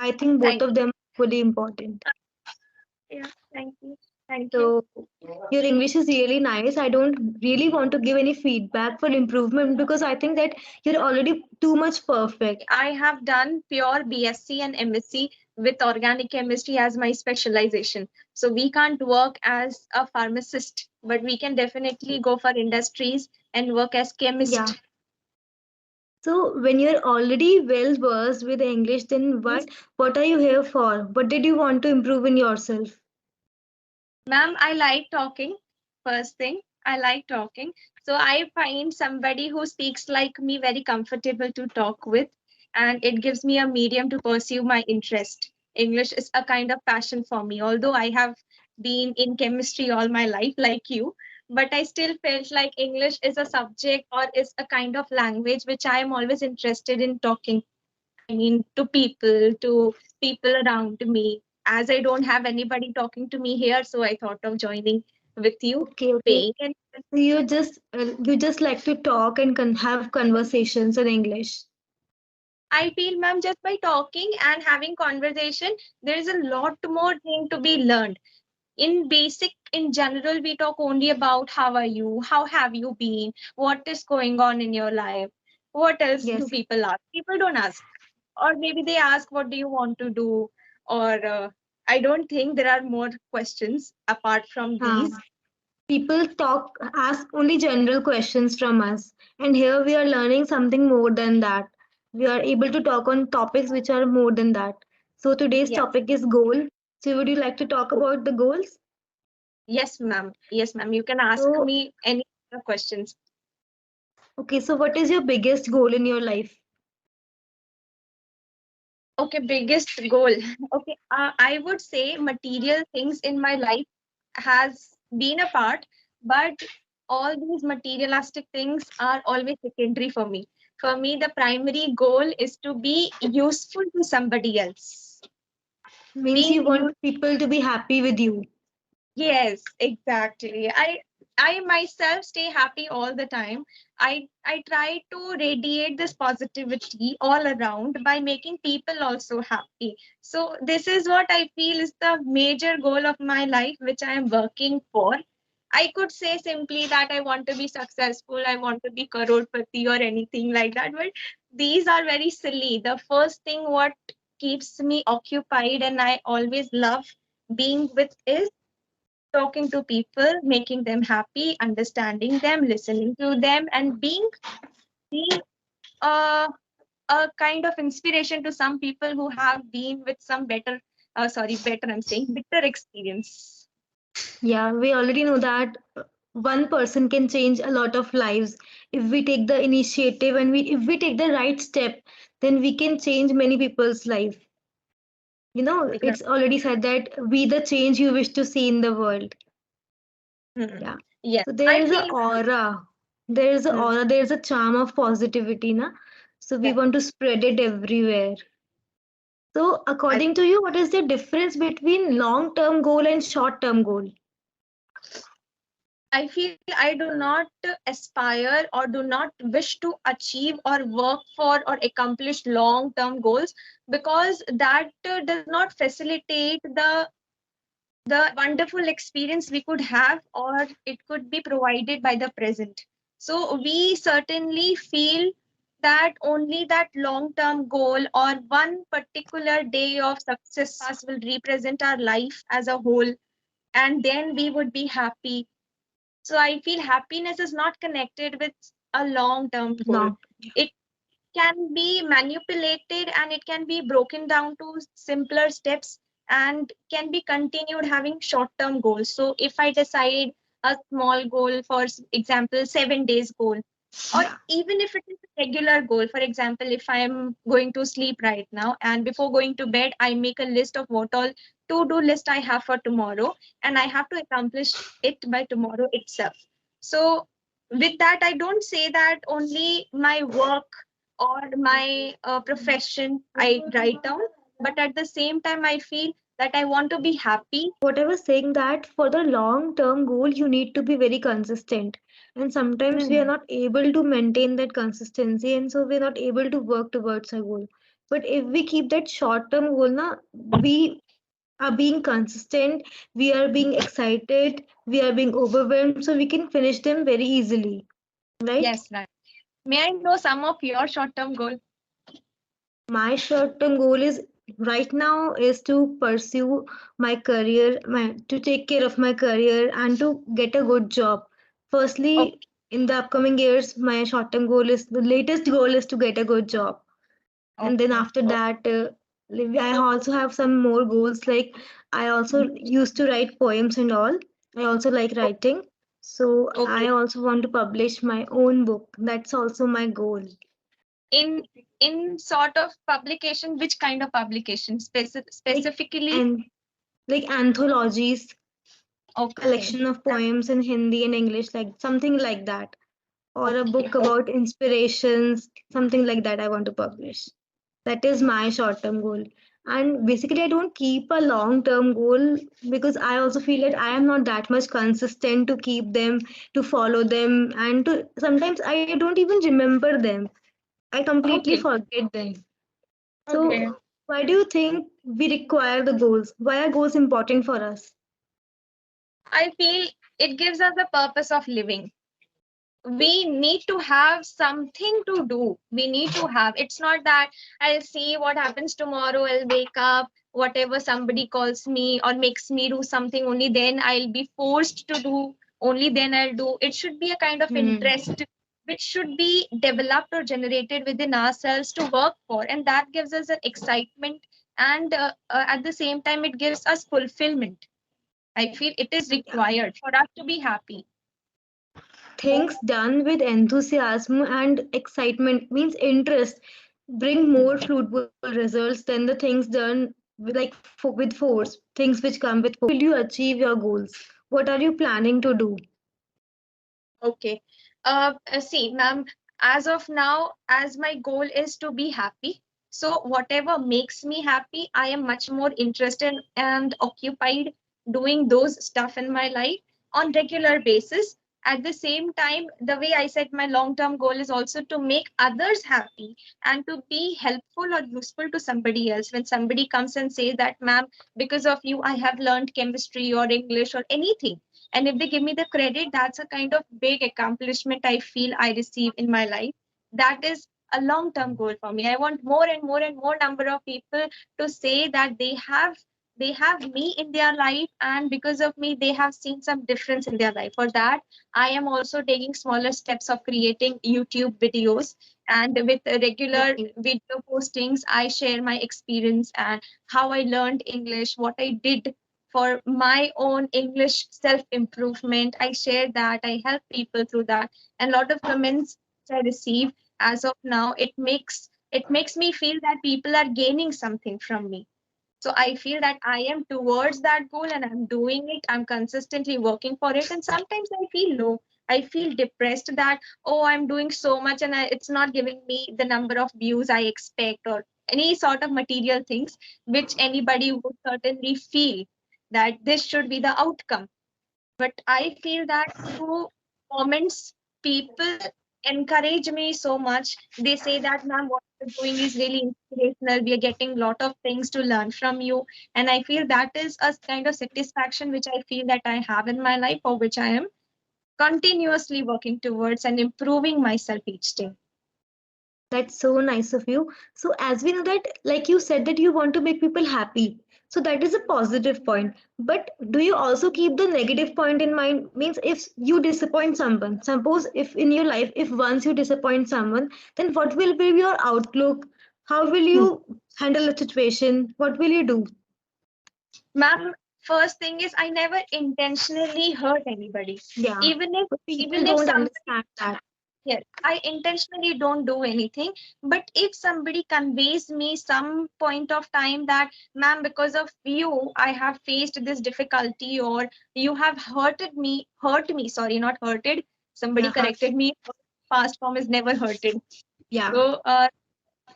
I think both Thank of them are equally important. you. Yeah, thank you. Thank you. So your English is really nice. I don't really want to give any feedback for improvement because I think that you're already too much perfect. I have done pure BSc and MSc with organic chemistry as my specialization. So we can't work as a pharmacist, but we can definitely go for industries and work as Yeah. chemist. So when you're already well versed with English, then what are you here for? What did you want to improve in yourself? Ma'am, I like talking. First thing, I like talking. So I find somebody who speaks like me very comfortable to talk with, and it gives me a medium to pursue my interest. English is a kind of passion for me, although I have been in chemistry all my life, like you. But I still felt like English is a subject or is a kind of language which I am always interested in talking. I mean, to people around me. As I don't have anybody talking to me here, so I thought of joining with you, Okay, okay. paying. And So you just like to talk and have conversations in English. I feel, ma'am, just by talking and having conversation, there is a lot more thing to be learned. In basic, in general, we talk only about how are you, how have you been, what is going on in your life. What else do Yes. people ask? People don't ask, or maybe they ask, what do you want to do? Or I don't think there are more questions apart from Uh, these. People ask only general questions from us, and here we are learning something more than that. We are able to talk on topics which are more than that. So today's Yeah. topic is goal. So would you like to talk about the goals? Yes, ma'am. Yes, ma'am. You can ask So me any other questions. okay, so what is your biggest goal in your life? Okay, biggest goal. Okay, I would say material things in my life has been a part, but all these materialistic things are always secondary for me. For me, the primary goal is to be useful to somebody else. Means Being you want people to be happy with you. Yes, exactly. I myself stay happy all the time. I try to radiate this positivity all around by making people also happy. So this is what I feel is the major goal of my life, which I am working for. I could say simply that I want to be successful, I want to be crorepati or anything like that, but these are very silly. The first thing what keeps me occupied and I always love being with is talking to people, making them happy, understanding them, listening to them, and being uh, a kind of inspiration to some people who have been with some better, I'm saying, bitter experience. Yeah, we already know that one person can change a lot of lives. If we take the initiative and if we take the right step, then we can change many people's life. It's already said that be the change you wish to see in the world. Hmm. Yeah. Yes, So there I is a feel. aura. There is a Hmm, aura. There is a charm of positivity, na. So we yeah, want to spread it everywhere. So I according to you, what is the difference between long-term goal and short-term goal? I feel I do not aspire or do not wish to achieve or work for or accomplish long term goals because that does not facilitate the wonderful experience we could have or it could be provided by the present. So we certainly feel that only that long term goal or one particular day of success will represent our life as a whole, and then we would be happy. So I feel happiness is not connected with a long term goal. Long. It can be manipulated and it can be broken down to simpler steps and can be continued having short term goals. So if I decide a small goal, for example 7 days goal, or even if it is a regular goal, for example if I am going to sleep right now and before going to bed I make a list of what all to do list I have for tomorrow and I have to accomplish it by tomorrow itself. So with that I don't say that only my work or my profession I write down, but at the same time I feel that I want to be happy. What I was saying that for the long term goal, you need to be very consistent. And sometimes we are Hmm. not able to maintain that consistency, and so we're not able to work towards a goal. But if we keep that short term goal, na, we are being consistent, we are being excited, we are being overwhelmed, so we can finish them very easily, right? Yes, right. May I know some of your short-term goal? My short term goal is right now is to pursue my career, to take care of my career and to get a good job. Firstly, Okay, in the upcoming years, my short term goal is the latest goal is to get a good job. And then okay, after that, I also have some more goals. Like I also used to write poems and all. I also like writing. So I okay. also want to publish my own book. That's also my goal. In in sort of publication, which kind of publication? Like Specifically? and like anthologies, Okay. collection of poems in Hindi and English, like something like that, or a Okay. book about inspirations, something like that. I want to publish. That is my short term goal. And basically, I don't keep a long term goal because I also feel that I am not that much consistent to keep them, to follow them, and to sometimes I don't even remember them. I completely Okay. forget them. Okay. So, why do you think we require the goals? Why are goals important for us? I feel it gives us the purpose of living. We need to have something to do. We need to have. It's not that I'll see what happens tomorrow, I'll wake up, whatever somebody calls me or makes me do something, only then I'll be forced to do, only then I'll do. It should be a kind of Hmm. interest which should be developed or generated within ourselves to work for, and that gives us an excitement, and at the same time it gives us fulfillment. I feel it is Yeah. required for us to be happy. Things done with enthusiasm and excitement means interest bring more fruitful results than the things done with, with force, things which come with force. Will you achieve your goals? What are you planning to do? Okay. See, ma'am, as of now, as my goal is to be happy. So, whatever makes me happy, I am much more interested and occupied doing those stuff in my life on regular basis. At the same time, the way I said, my long-term goal is also to make others happy and to be helpful or useful to somebody else. When somebody comes and says that, ma'am, because of you, I have learned chemistry or English or anything, and if they give me the credit, that's a kind of big accomplishment I feel I receive in my life. That is a long term goal for me. I want more and more and more number of people to say that they have me in their life, and because of me they have seen some difference in their life. For that, I am also taking smaller steps of creating YouTube videos, and with regular Right. video postings I share my experience and how I learned English, what I did for my own English self improvement. I share that, I help people through that, and a lot of comments I receive as of now. It makes me feel that people are gaining something from me. So I feel that I am towards that goal and I'm doing it. I'm consistently working for it. And sometimes I feel low. I feel depressed that, oh, I'm doing so much and it's not giving me the number of views I expect or any sort of material things, which anybody would certainly feel that this should be the outcome. But I feel that through comments, people encourage me so much. They say that, ma'am, what you're doing is really inspirational. We are getting a lot of things to learn from you. And I feel that is a kind of satisfaction which I feel that I have in my life, for which I am continuously working towards and improving myself each day. That's so nice of you. So, as we know that, like you said, that you want to make people happy. So, that is a positive point. But do you also keep the negative point in mind? Means, if you disappoint someone, suppose if in your life, if once you disappoint someone, then what will be your outlook? How will you handle the situation? What will you do? Ma'am, first thing is I never intentionally hurt anybody. Yeah. Even if But people even if don't somebody, understand that. yes, I intentionally don't do anything. But if somebody conveys me some point of time that, ma'am, because of you, I have faced this difficulty, or you have hurt me, sorry, not hurted. Somebody Yeah. corrected me. Past form is never hurted. Yeah. So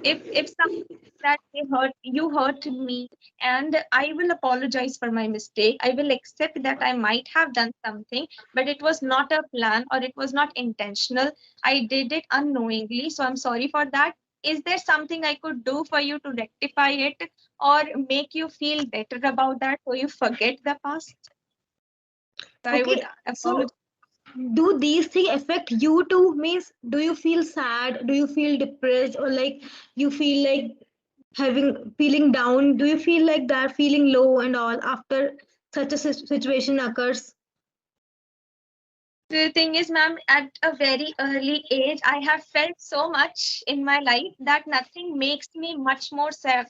if somebody that they hurt you hurt me, and I will apologize for my mistake. I will accept that I might have done something, but it was not a plan or it was not intentional. I did it unknowingly, so I'm sorry for that. is there something I could do for you to rectify it or make you feel better about that so you forget the past? So I would Okay, so apologize. do these things affect you too? Means, do you feel sad? Do you feel depressed, or like you feel like having feeling down? Do you feel like that, feeling low and all after such a situation occurs? The thing is, ma'am, at a very early age, I have felt so much in my life that nothing makes me much more sad.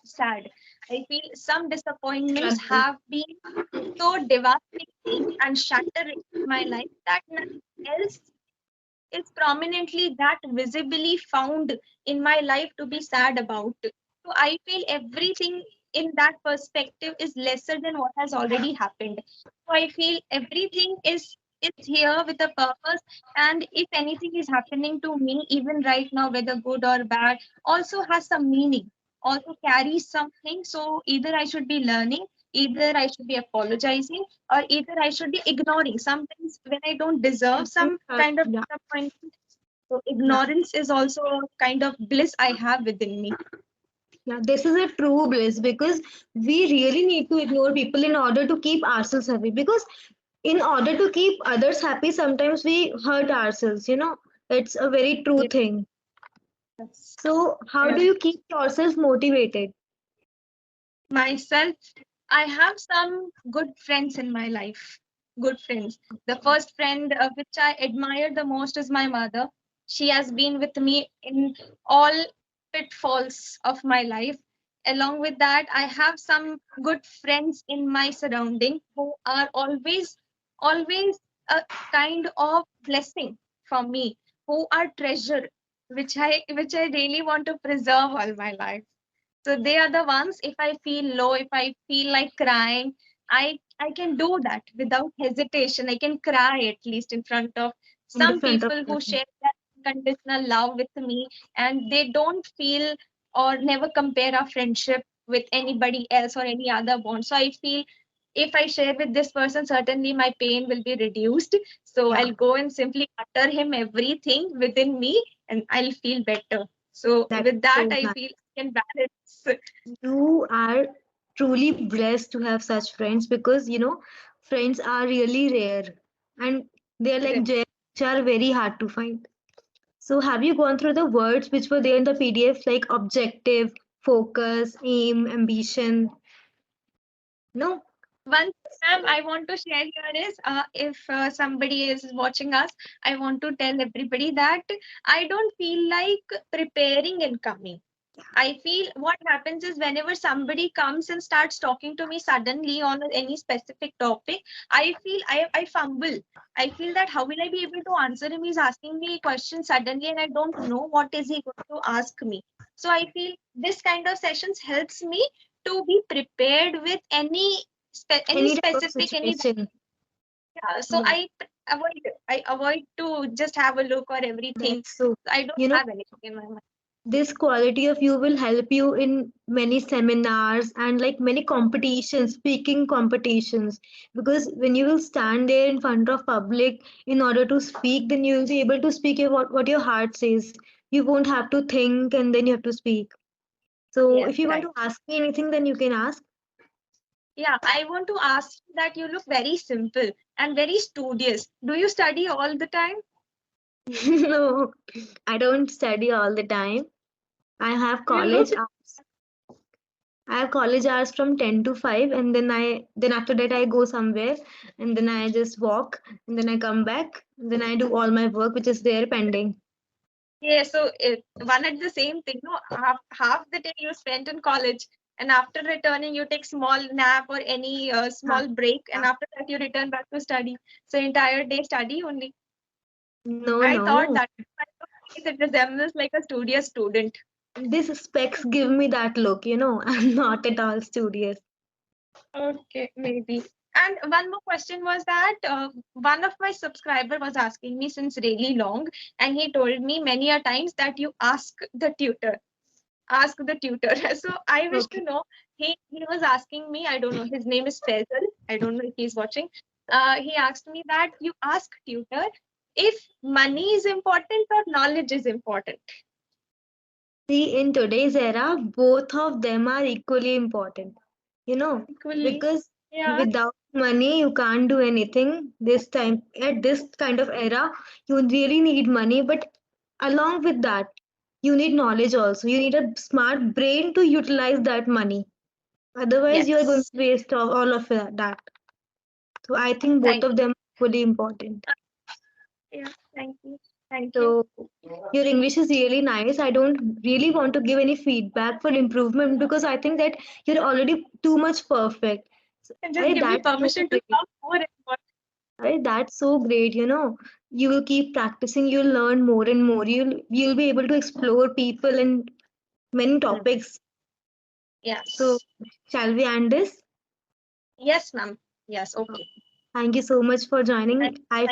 I feel some disappointments Struggle. have been so devastating and shattering in my life that nothing else is prominently that visibly found in my life to be sad about. So I feel everything in that perspective is lesser than what has already happened. So I feel everything is here with a purpose, and if anything is happening to me, even right now, whether good or bad, also has some meaning, also carries something. So either I should be learning, either I should be apologizing, or either I should be ignoring. Sometimes when I don't deserve some kind of Yeah, disappointment, so yeah. ignorance is also a kind of bliss I have within me. Yeah, this is a true bliss because we really need to ignore people in order to keep ourselves happy. Because in order to keep others happy, sometimes we hurt ourselves, It's a very true thing. Yes. So, how do And you keep yourself motivated? myself, I have some good friends in my life. Good friends. The first friend which I admire the most is my mother. She has been with me in all pitfalls of my life. Along with that, I have some good friends in my surrounding who are always a kind of blessing for me, who are treasure, which I really want to preserve all my life. So they are the ones, if I feel low, if I feel like crying, I can do that without hesitation. I can cry at least in front of In the some front of people who them? share that unconditional love with me, and they don't feel or never compare our friendship with anybody else or any other bond. So I feel if I share with this person, certainly my pain will be reduced. So Yeah, I'll go and simply utter him everything within me and I'll feel better. So that's with that, so I nice. feel I can balance. You are truly blessed to have such friends because friends are really rare and they're like gems which are very hard to find. So, have you gone through the words which were there in the PDF like objective, focus, aim, ambition? No? One thing I want to share here is if somebody is watching us, I want to tell everybody that I don't feel like preparing and coming. I feel what happens is whenever somebody comes and starts talking to me suddenly on any specific topic, I feel I fumble. I feel that how will I be able to answer him? He's asking me a question suddenly and I don't know what is he going to ask me. So I feel this kind of sessions helps me to be prepared with any Any type of specific any situation. so Yeah, I avoid to just have a look or everything. that's so. I don't You know, have anything in my mind. this quality of you will help you in many seminars and like many competitions, speaking competitions. Because when you will stand there in front of public in order to speak, then you will be able to speak what your heart says. You won't have to think and then you have to speak. So Yes, if you want right. to ask me anything, then you can ask. Yeah, I want to ask you that you look very simple and very studious. Do you study all the time? No, I don't study all the time. I have You college look, hours. I have college hours from 10 to 5 and then after that I go somewhere and then I just walk and then I come back and then I do all my work which is there pending. yeah, so one at the same thing, no? Half the day you spent in college, and after returning, you take small nap or any Yeah, small break, and yeah. after that, you return back to study. So entire day study only. No, I thought no. that it resembles like a studious student. This specs give me that look. I'm not at all studious. Okay, maybe. And one more question was that one of my subscriber was asking me since really long, and he told me many a times that you ask the tutor. So I wish to Okay. know. He was asking me. I don't know. His name is Faisal. I don't know if he's watching. He asked me that you ask tutor if money is important or knowledge is important. See, in today's era, both of them are equally important. You know, Equally. because Yeah. without money, you can't do anything. This time, at this kind of era, you really need money. But along with that, you need knowledge also. You need a smart brain to utilize that money. Otherwise, you are going Yes. to waste all of that. So I think both Thank of them are equally important. Yeah, thank you. Thank you. So your English is really nice. I don't really want to give any feedback for improvement because I think that you're already too much perfect. So, And just give me that's so permission to great. talk more and more. That's so great. You will keep practicing. You'll learn more and more. You'll be able to explore people and many topics. So Yes. shall we end this? Yes, ma'am. Yes, okay. Thank you so much for Thank, joining. I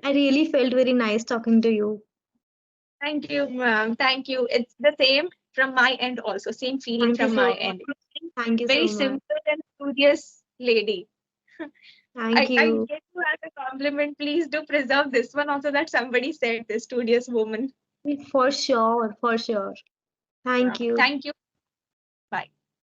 really felt very nice talking to you. thank you, ma'am. Thank you. It's the same from my end also. Same feeling Thank you from so my much. end. Thank you Very so much. simple and studious lady. Thank I you. get to as a compliment. Please do preserve this one also that somebody said this studious woman. For sure, for sure. Thank you. Thank you.